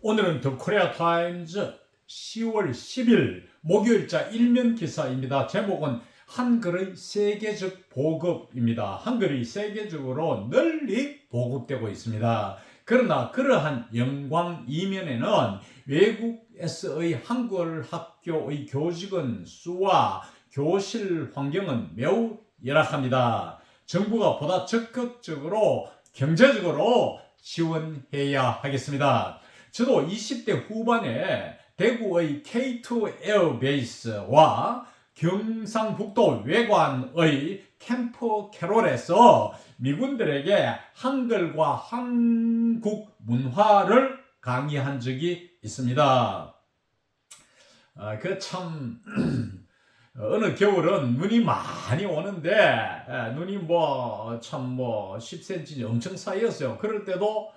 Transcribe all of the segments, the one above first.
오늘은 더 코리아 타임즈 10월 10일 목요일자 일면 기사입니다. 제목은 한글의 세계적 보급입니다. 한글이 세계적으로 널리 보급되고 있습니다. 그러나 그러한 영광 이면에는 외국에서의 한글 학교의 교직원 수와 교실 환경은 매우 열악합니다. 정부가 보다 적극적으로 경제적으로 지원해야 하겠습니다. 저도 20대 후반에 대구의 K2 에어베이스와 경상북도 외관의 캠프 캐롤에서 미군들에게 한글과 한국 문화를 강의한 적이 있습니다. 어느 겨울은 눈이 많이 오는데 눈이 참 10cm 엄청 쌓였어요. 그럴 때도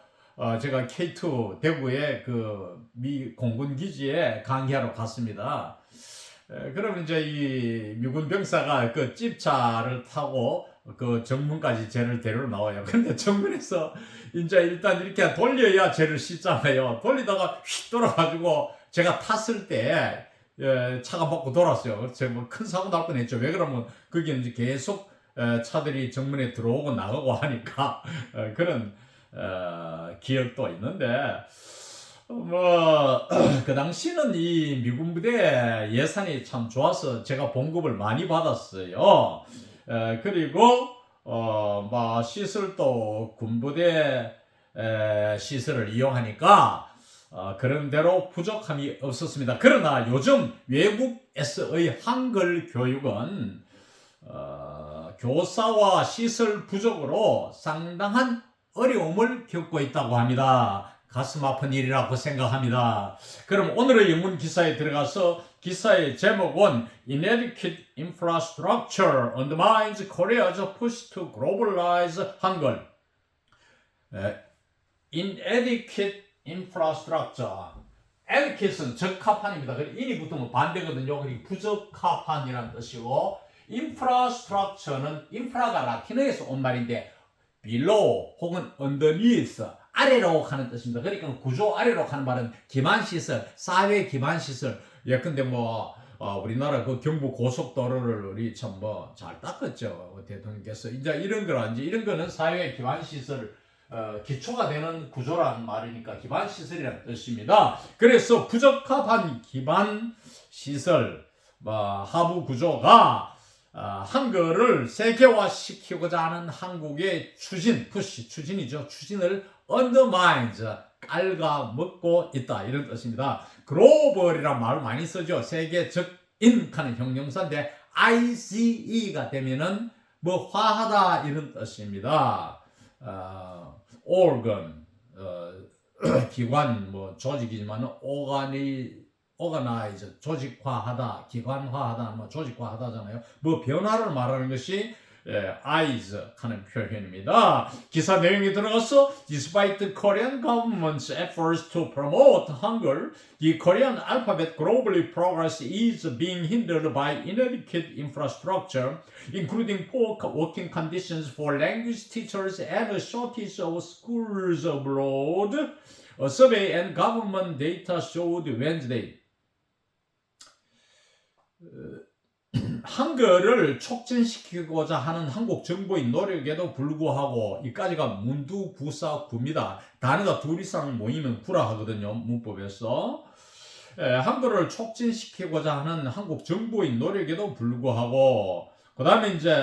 제가 K2 대구의 그 미 공군 기지에 강의하러 갔습니다. 그러면 이제 이 미군 병사가 그 찝차를 타고 그 정문까지 쟤를 데리러 나와요. 근데 정문에서 이제 일단 이렇게 돌려야 쟤를 씻잖아요. 돌리다가 휙 돌아가지고 제가 탔을 때 차가 받고 돌았어요. 그래서 큰 사고 날 뻔했죠. 왜 그러면 그게 이제 계속 차들이 정문에 들어오고 나가고 하니까 그런 기억도 있는데 그 당시는 이 미군 부대 예산이 참 좋아서 제가 봉급을 많이 받았어요. 그리고 시설도 군부대 시설을 이용하니까 그런대로 부족함이 없었습니다. 그러나 요즘 외국에서의 한글 교육은 교사와 시설 부족으로 상당한 어려움을 겪고 있다고 합니다. 가슴 아픈 일이라고 생각합니다. 그럼 오늘의 영문 기사에 들어가서 기사의 제목은 Inadequate Infrastructure Undermines Korea's Push to Globalize 한글. Inadequate Infrastructure. adequate는 적합한입니다. in이 붙으면 반대거든요. 그리고 부적합한이라는 뜻이고 infrastructure는 infra가 라틴어에서 온 말인데 below 혹은 underneath 아래로 하는 뜻입니다. 그러니까 구조 아래로 하는 말은 기반시설, 사회 기반시설. 예컨대 우리나라 그 경부 고속도로를 우리 참 잘 닦았죠. 대통령께서. 이제 이런 거는 사회 기반시설, 기초가 되는 구조라는 말이니까 기반시설이라는 뜻입니다. 그래서 부적합한 기반시설, 하부 구조가 한글을 세계화시키고자 하는 한국의 추진이죠. 추진을 undermines, 깔아먹고 있다. 이런 뜻입니다. 글로벌이란 말을 많이 쓰죠. 세계적인 하는 형용사인데 ICE가 되면은 화하다 이런 뜻입니다. organ, 기관, 조직이지만 organize, 조직화하다, 기관화하다, 조직화하다잖아요. 변화를 말하는 것이 eyes 하는 표현입니다. 기사 내용이 들어가서 Despite the Korean government's efforts to promote Hangul, the Korean alphabet globally progress is being hindered by inadequate infrastructure, including poor working conditions for language teachers and a shortage of schools abroad. A survey and government data showed Wednesday. 한글을 촉진시키고자 하는 한국 정부의 노력에도 불구하고 이까지가 문두구사구입니다. 단어가 둘 이상 모이면 구라 하거든요. 문법에서. 한글을 촉진시키고자 하는 한국 정부의 노력에도 불구하고 그 다음에 이제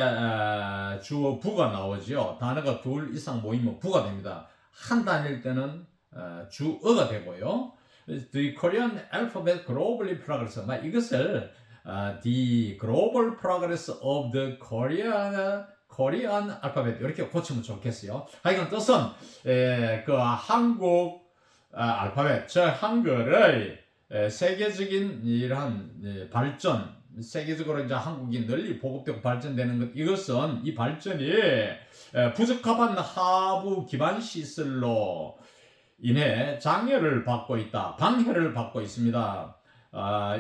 주어 부가 나오죠. 단어가 둘 이상 모이면 부가 됩니다. 한 단일 때는 주어가 되고요. The Korean alphabet globally progress. 이것을 the global progress of the Korean alphabet 이렇게 고치면 좋겠어요. 하여간 뜻은 그 한국 알파벳, 저 한글의 세계적인 이러한 발전, 세계적으로 이제 한국이 널리 보급되고 발전되는 것, 이것은 이 발전이 부적합한 하부 기반 시설로 인해 방해를 받고 있습니다.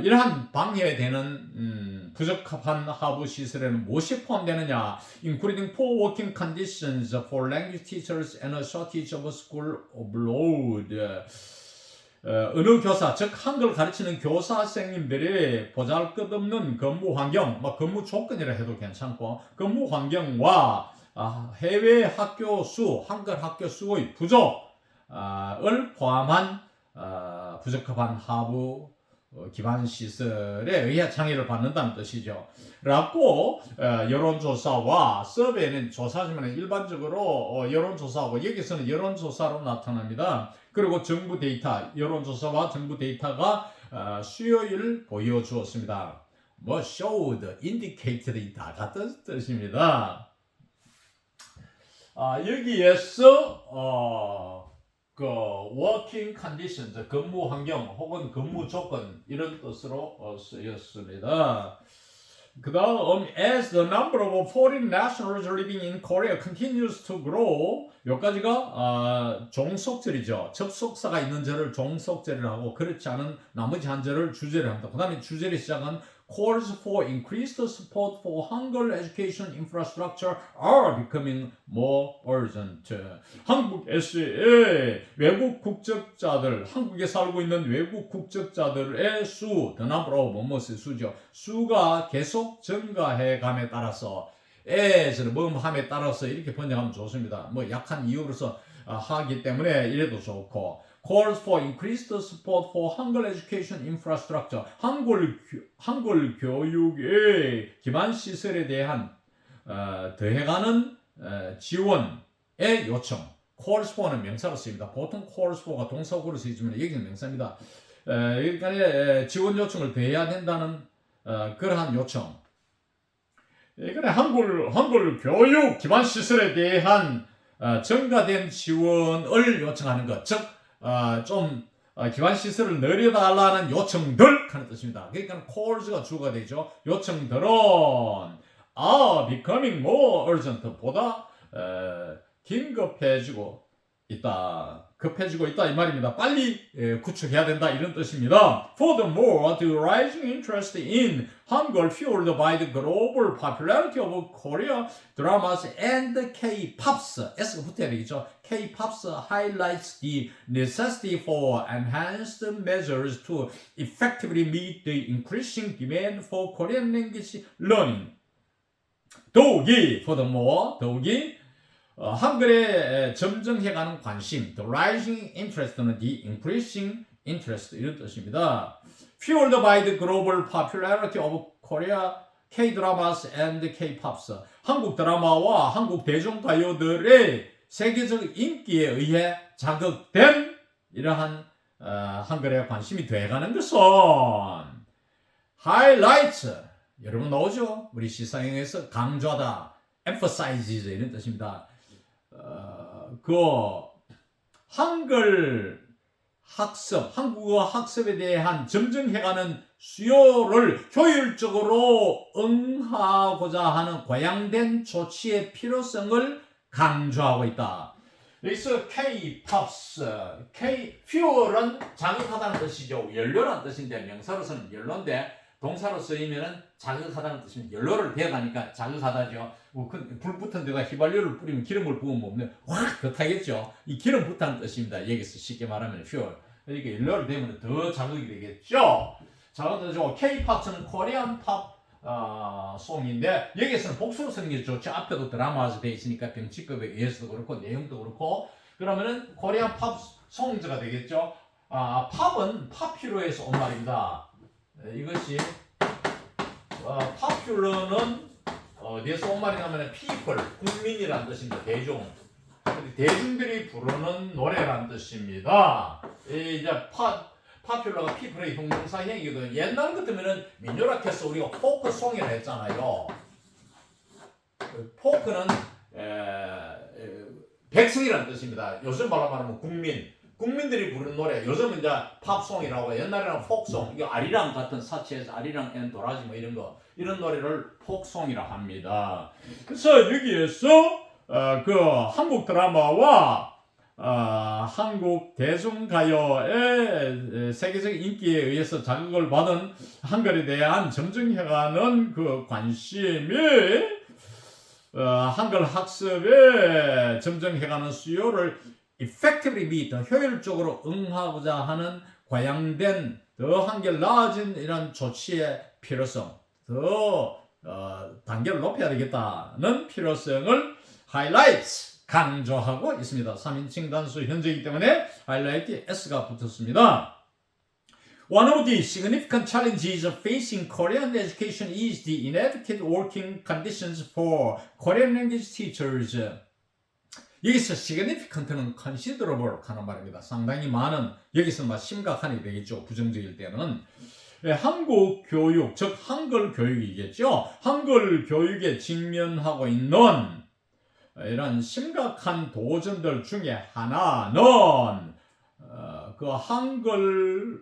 이러한 방해되는 부적합한 하부 시설에는 무엇이 포함되느냐? Including poor working conditions for language teachers and a shortage of school abroad. 언어 교사, 즉 한글 가르치는 교사 선생님들이 보잘것없는 근무 환경, 뭐 근무 조건이라 해도 괜찮고 근무 환경과 해외 학교 수, 한글 학교 수의 부족을 포함한 부적합한 하부 기반 시설에 의해 장애를 받는다는 뜻이죠. 라고 여론조사와 서베이는 조사지만 일반적으로 여론조사하고 여기서는 여론조사로 나타납니다. 그리고 정부 데이터, 여론조사와 정부 데이터가 수요일 보여주었습니다. 뭐 showed, indicated이 다 같은 뜻입니다. 여기에서 그 working conditions, 근무 환경 혹은 근무 조건 이런 뜻으로 쓰였습니다. 그 다음 as the number of foreign nationals living in Korea continues to grow, 여기까지가 종속절이죠. 접속사가 있는 절을 종속절을 하고 그렇지 않은 나머지 한 절을 주절을 합니다. 그 다음에 주절의 시작은 calls for increased support for Hangul education infrastructure are becoming more urgent. 한국에서의 외국 국적자들, 한국에 살고 있는 외국 국적자들의 수, the number of 뭐뭐의 수죠. 수가 계속 증가해 감에 따라서 as를 뭐함에 따라서 이렇게 번역하면 좋습니다. 뭐 약한 이유로서 하기 때문에 이래도 좋고 calls for increased support for Hangul education infrastructure. 한글 교육의 기반 시설에 대한 더해가는 지원의 요청. calls for는 명사로 쓰입니다. 보통 calls for가 동사구로 쓰이지만 여기는 명사입니다. 그러니까 지원 요청을 더해야 된다는 그러한 요청. 이번에 한글 교육 기반 시설에 대한 증가된 지원을 요청하는 것, 즉 좀 기반 시설을 늘려달라는 요청들 하는 뜻입니다. 그러니까 calls가 주가 되죠. 요청들은 becoming more urgent, 보다 긴급해지고 있다. 급해지고 있다 이 말입니다. 빨리 구축해야 된다 이런 뜻입니다. Furthermore, the rising interest in Hangul fueled by the global popularity of Korea dramas and K-pops, S가 붙어야 되겠죠. K-pops highlights the necessity for enhanced measures to effectively meet the increasing demand for Korean language learning. 더욱이 한글에 점증해가는 관심, the rising interest는 the increasing interest 이런 뜻입니다. Fueled by the global popularity of Korea K-dramas and K-pops. 한국 드라마와 한국 대중가요들의 세계적 인기에 의해 자극된 이러한 한글에 관심이 돼가는 것은 highlights, 여러분 나오죠? 우리 시사용에서 강조하다, emphasizes 이런 뜻입니다. 한글 학습, 한국어 학습에 대한 점증해가는 수요를 효율적으로 응하고자 하는 과양된 조치의 필요성을 강조하고 있다. 여기서 K-pops, fuel은 자극하다는 뜻이죠. 연료라는 뜻인데 명사로서는 연료인데 동사로 쓰이면은 자극하다는 뜻입니다. 연료를 대가니까 자극하다죠. 불 붙은 데다 휘발유를 뿌리면 기름을 부으면 확 타겠죠. 이 기름 붙다는 뜻입니다. 여기서 쉽게 말하면 fuel. 그러니까 연료를 대면 더 자극이 되겠죠. 자극하죠. K-pop는 코리안 팝 송인데 여기서는 복수로 쓰는 게 좋죠. 앞에도 드라마에서 돼 있으니까 병치급에 의해서도 그렇고 내용도 그렇고 그러면은 코리안 팝 송자가 되겠죠. 팝은 파퓰러에서 온 말입니다. 이것이 popular는 어디에서 온 말이냐면 people, 국민이라는 뜻입니다. 대중들이 부르는 노래라는 뜻입니다. 이제 popular가 people의 형용사형이거든요. 옛날 같으면은 민요락해서 우리가 포크송이라 했잖아요. 포크는 백성이라는 뜻입니다. 요즘 말하면 국민들이 부르는 노래, 요즘은 이제 팝송이라고, 옛날에는 폭송, 이게 아리랑 같은 사치에서 아리랑 앤 도라지 뭐 이런 노래를 폭송이라 합니다. 그래서 여기에서 그 한국 드라마와 한국 대중가요의 세계적 인기에 의해서 자극을 받은 한글에 대한 점증해가는 그 관심이 한글 학습에 점증해가는 수요를 effectively meet, 효율적으로 응하고자 하는 과양된 더 한결 나아진 이런 조치의 필요성, 더 단계를 높여야 되겠다는 필요성을 하이라이트 강조하고 있습니다. 3인칭 단수 현재이기 때문에 하이라이트 S가 붙었습니다. One of the significant challenges facing Korean education is the inadequate working conditions for Korean language teachers. 여기서 significant는 considerable 하는 말입니다. 상당히 많은, 여기서 막 심각한이 되겠죠. 부정적일 때는. 한국 교육, 즉 한글 교육이겠죠. 한글 교육에 직면하고 있는 이런 심각한 도전들 중에 하나는 그 한글을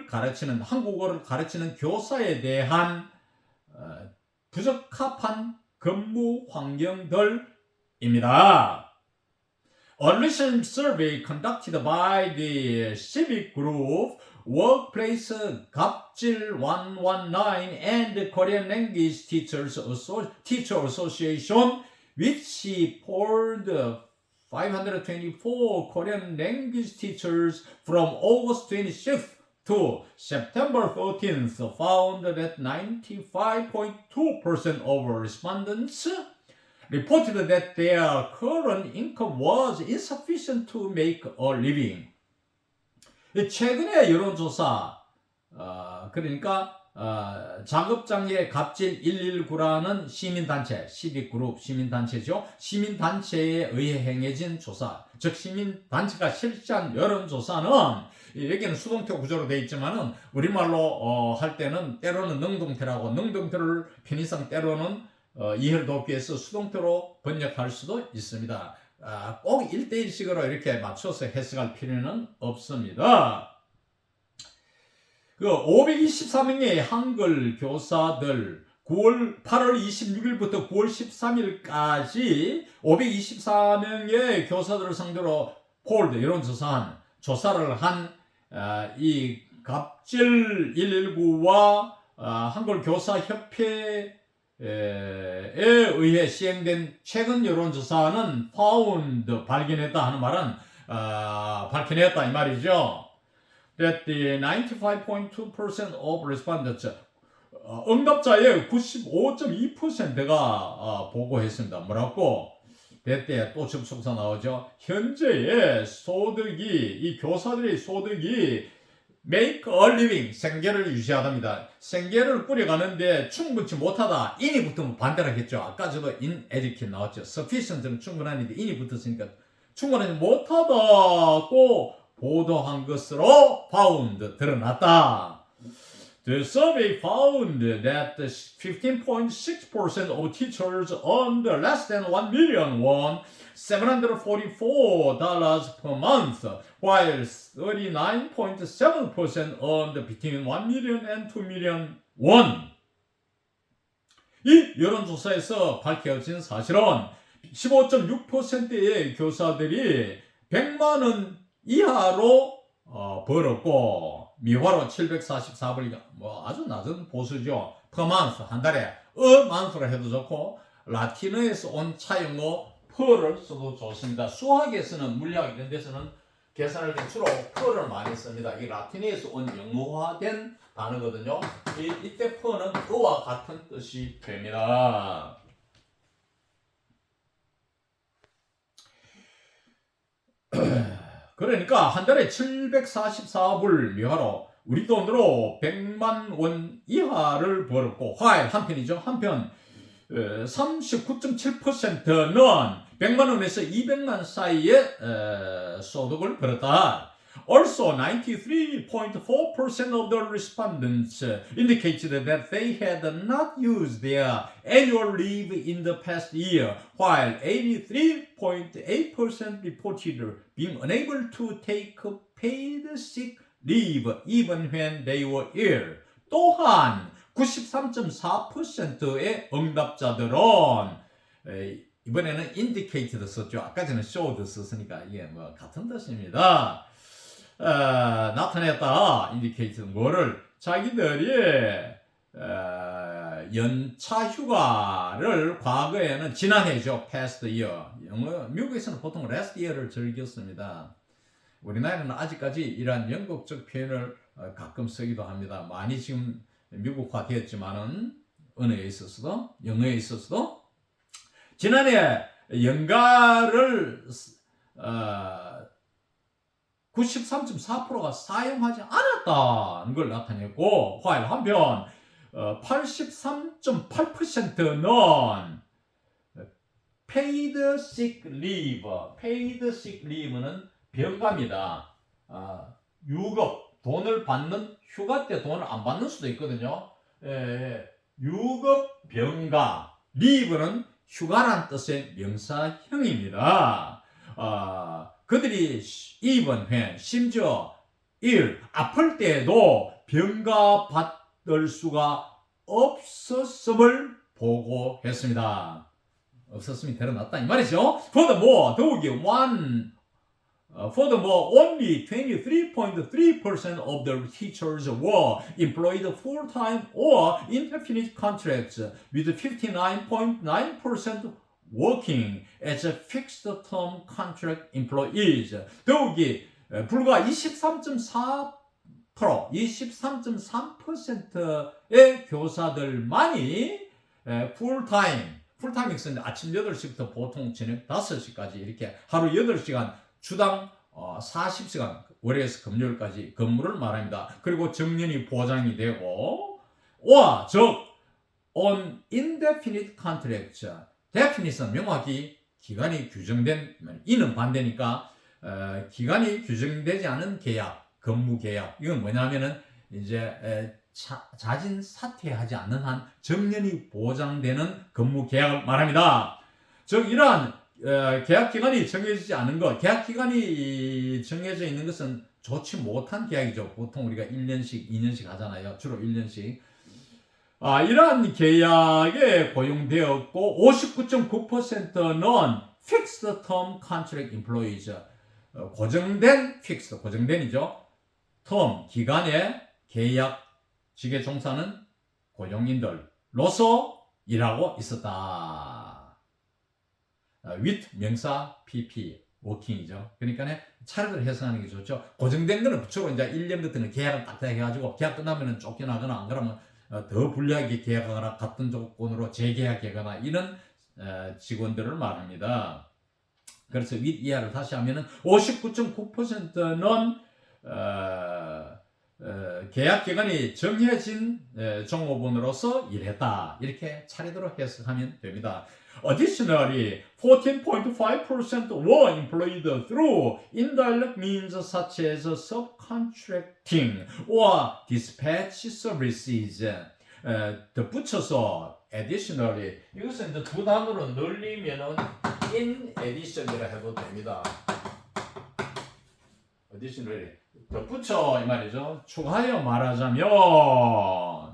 가르치는, 한국어를 가르치는 교사에 대한 부적합한 근무 환경들입니다. A recent survey conducted by the civic group Workplace 갑질 119 and the Korean Language Teacher Association, which polled 524 Korean language teachers from August 26th to September 14th, found that 95.2% of respondents reported that their current income was insufficient to make a living. 최근에 여론조사, 그러니까 작업장애 갑질 119라는 시민단체, 시빅그룹 시민단체죠. 시민단체에 의해 행해진 조사, 즉 시민단체가 실시한 여론조사는, 여기는 수동태 구조로 되어 있지만은 우리말로 할 때는 때로는 능동태라고, 능동태를 편의상 때로는 이해를 돕기 위해서 수동태로 번역할 수도 있습니다. 꼭 1대1식으로 이렇게 맞춰서 해석할 필요는 없습니다. 그 524명의 한글 교사들 8월 26일부터 9월 13일까지 524명의 교사들을 상대로 폴드 여론조사한 조사를 한 이 갑질 119와 한글 교사 협회에 의해 시행된 최근 여론조사는 found 발견했다 하는 말은 밝혀냈다 이 말이죠. That the 95.2% of respondents 응답자의 95.2%가 보고했습니다. 뭐라고? 그때 또 접속사 나오죠. 현재의 소득이, 이 교사들의 소득이 make a living, 생계를 유지하답니다. 생계를 꾸려가는데 충분치 못하다. in이 붙으면 반대를 했죠. 아까 저도 inadequate 나왔죠. sufficient는 충분한인데 in이 붙었으니까 충분하지 못하다고 보도한 것으로 found, 드러났다. The survey found that 15.6% of teachers earned less than 1 million won, $744 per month, while 39.7% earned between 1 million and 2 million won. 이 여론조사에서 밝혀진 사실은 15.6%의 교사들이 100만 원 이하로 벌었고, 미화로 744불, 뭐 아주 낮은 보수죠. per month, 한 달에 a month로 해도 좋고, 라틴어에서 온 차용어 per를 써도 좋습니다. 수학에서는, 물리학 이런 데서는 계산할 때 주로 per를 많이 씁니다. 이 라틴어에서 온 영어화된 단어거든요. 이때 per는 그와 같은 뜻이 됩니다. 그러니까 한 달에 744불 미화로 우리 돈으로 100만 원 이하를 벌었고, while 한편이죠. 한편 39.7%는 100만 원에서 200만 사이의 소득을 벌었다. Also, 93.4% of the respondents indicated that they had not used their annual leave in the past year, while 83.8% reported being unable to take paid sick leave even when they were ill. 또한 93.4%의 응답자들은 이번에는 indicated 썼죠. 아까 전에 showed 썼으니까 이게 뭐 같은 뜻입니다. 나타냈다. indicated 뭐를? 자기들이 연차 휴가를 과거에는 지난해죠. past year. 영어 미국에서는 보통 last year를 즐겼습니다. 우리나라는 아직까지 이러한 영국적 표현을 가끔 쓰기도 합니다. 많이 지금 미국화 되었지만은 언어에 있어서도 영어에 있어서도 지난해 연가를 93.4%가 사용하지 않았다는 걸 나타냈고, while 한편 83.8%는 paid sick leave는 병가입니다. 유급, 돈을 받는 휴가 때 돈을 안 받는 수도 있거든요. 유급, 병가, leave는 휴가란 뜻의 명사형입니다. 그들이 even when, 심지어 아플 때에도 병가 받을 수가 없었음을 보고했습니다. 없었음이 드러났다 이 말이죠. Furthermore, only 23.3% of the teachers were employed full-time or indefinite contracts, with 59.9% working as fixed-term contract employees. 더욱이 불과 23.3%의 교사들만이 풀타임 있었는데 아침 8시부터 보통 저녁 5시까지 이렇게 하루 8시간 주당 40시간 월요일에서 금요일까지 근무를 말합니다. 그리고 정년이 보장이 되고 즉 on indefinite contract, definite는 명확히 기간이 규정된, 이는 반대니까 기간이 규정되지 않은 계약, 근무 계약. 이건 뭐냐면은 이제 자진 사퇴하지 않는 한 정년이 보장되는 근무 계약을 말합니다. 즉 이러한 계약 기간이 정해지지 않은 것, 계약 기간이 정해져 있는 것은 좋지 못한 계약이죠. 보통 우리가 1년씩, 2년씩 하잖아요. 주로 1년씩. 이러한 계약에 고용되었고 59.9%는 fixed term contract employees, 고정된이죠. term, 기간의 계약직에 종사하는 고용인들로서 일하고 있었다. with 명사 pp, working이죠. 그러니까 차례대로 해석하는 게 좋죠. 고정된 거는 주로 이제 1년부터는 계약을 딱 해가지고 계약 끝나면은 쫓겨나거나 안 그러면 더 불리하게 계약하거나 같은 조건으로 재계약하거나 이런 직원들을 말합니다. 그래서 with 이하를 다시 하면은 59.9%는 계약 기간이 정해진 종업원으로서 일했다. 이렇게 차례대로 해석하면 됩니다. Additionally, 14.5% were employed through indirect means such as subcontracting or dispatch services. 덧붙여서 additionally, 이것은 이제 두 단어로 늘리면은 in addition이라 해도 됩니다. additionally, 덧붙여 이 말이죠. 추가하여 말하자면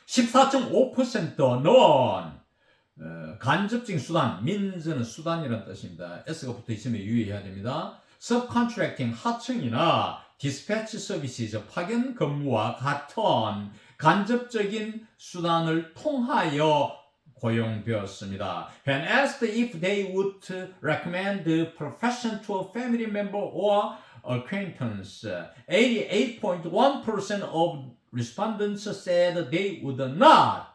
14.5%는 간접적인 수단, means는 수단이라는 뜻입니다. S가 붙어 있으면 유의해야 됩니다. subcontracting, 하청이나 dispatch services, 파견 근무와 같은 간접적인 수단을 통하여 고용되었습니다. When asked if they would recommend the profession to a family member or acquaintance, 88.1% of respondents said they would not.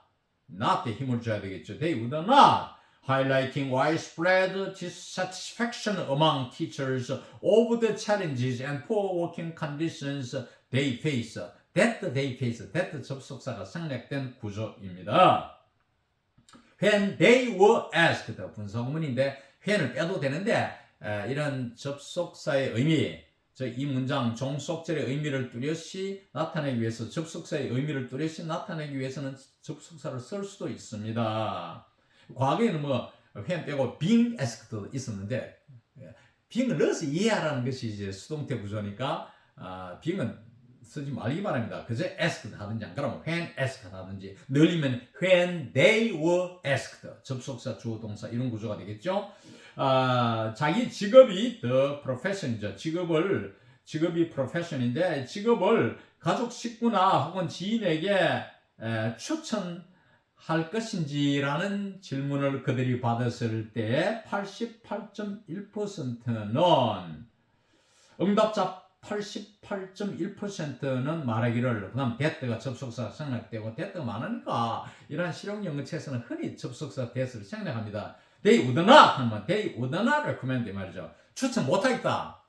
not에 힘을 줘야 되겠죠. They would not. Highlighting widespread dissatisfaction among teachers over the challenges and poor working conditions they face. that 접속사가 생략된 구조입니다. When they were asked, 분사구문인데 when을 빼도 되는데 이런 접속사의 의미, 즉 이 문장 종속절의 의미를 뚜렷이 나타내기 위해서 접속사의 의미를 뚜렷이 나타내기 위해서는 접속사를 쓸 수도 있습니다. 과거에는 when 빼고 being asked 있었는데 being을 넣어서 이해하라는 것이 이제 수동태 구조니까 being은 쓰지 말기 바랍니다. 그저 asked 하든지 안 그러면 when asked 하든지 늘리면 when they were asked, 접속사 주어 동사 이런 구조가 되겠죠. 자기 직업이 the profession이죠. 직업이 profession인데 직업을 가족 식구나 혹은 지인에게 추천할 것인지라는 질문을 그들이 받았을 때 88.1%는 응답자 88.1%는 말하기를 그다음 that가 접속사 생략되고 that가 많으니까 이러한 실용영어체에서는 흔히 접속사 that을 생략합니다. They would not 하면 they would not recommend 말이죠. 추천 못하겠다.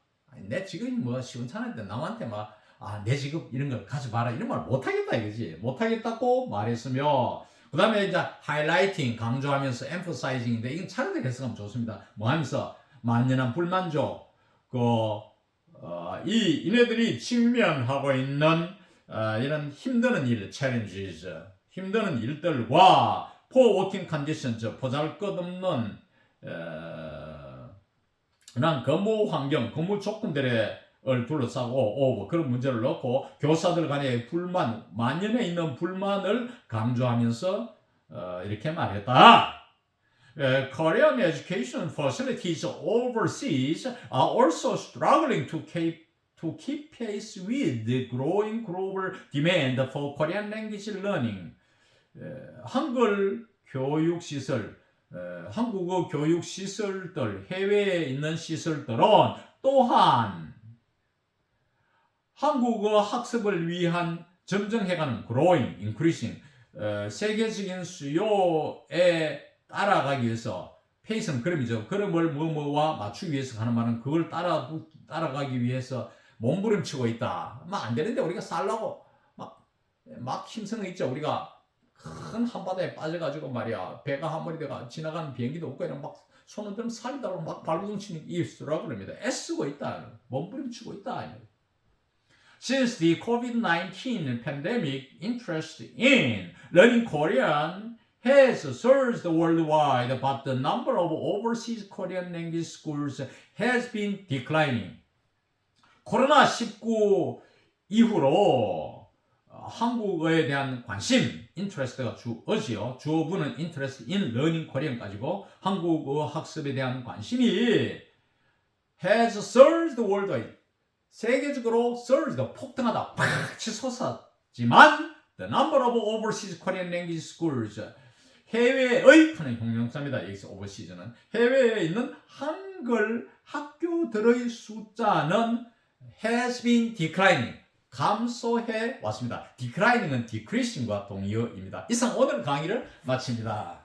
내 직업이 뭐 시원찮은데 남한테 막 내 직업 이런 거 가지 마라 이런 말 못하겠다 이거지. 못하겠다고 말했으며 그 다음에 이제 highlighting 강조하면서 emphasizing인데 이건 차례대로 해석하면 좋습니다. 뭐 하면서 만연한 불만족 이네들이 직면하고 있는 이런 힘드는 일, challenges, 힘드는 일들과 poor working conditions, 보잘것없는 근무 환경, 근무 조건들을 둘러싸고 그런 문제를 넣고 교사들 간의 불만, 만연해 있는 불만을 강조하면서 이렇게 말했다. Korean education facilities overseas are also struggling to keep pace with the growing global demand for Korean language learning. 한글 교육 시설, 한국어 교육 시설들, 해외에 있는 시설들은 또한 한국어 학습을 위한 점증해가는 growing, increasing, 세계적인 수요에 따라가기 위해서 페이스는 걸음이죠. 걸음을 뭐뭐와 맞추기 위해서 하는 말은 그걸 따라가기 위해서 몸부림치고 있다. 막 안 되는데 우리가 살라고 막 힘쓰는 있죠. 우리가 큰 한바다에 빠져가지고 말이야 배가 한 마리 돼가 지나가는 비행기도 없고 그냥 막 손을 들면 살이 달고 막 발버둥치는 이수라고 합니다. 애쓰고 있다. 몸부림치고 있다. Since the COVID-19 pandemic, interest in learning Korean has surged worldwide, but the number of overseas Korean language schools has been declining. 코로나19 이후로 한국어에 대한 관심, interest가 주어지요. 주어부는 interest in learning Korean까지고 한국어 학습에 대한 관심이 has surged worldwide. 세계적으로 surged, 폭등하다, 팍 치솟았지만 the number of overseas Korean language schools 해외의 하는 형용사입니다. 여기서 overseas는 해외에 있는 한글 학교들의 숫자는 has been declining 감소해 왔습니다. declining은 decreasing과 동의어입니다. 이상 오늘 강의를 마칩니다.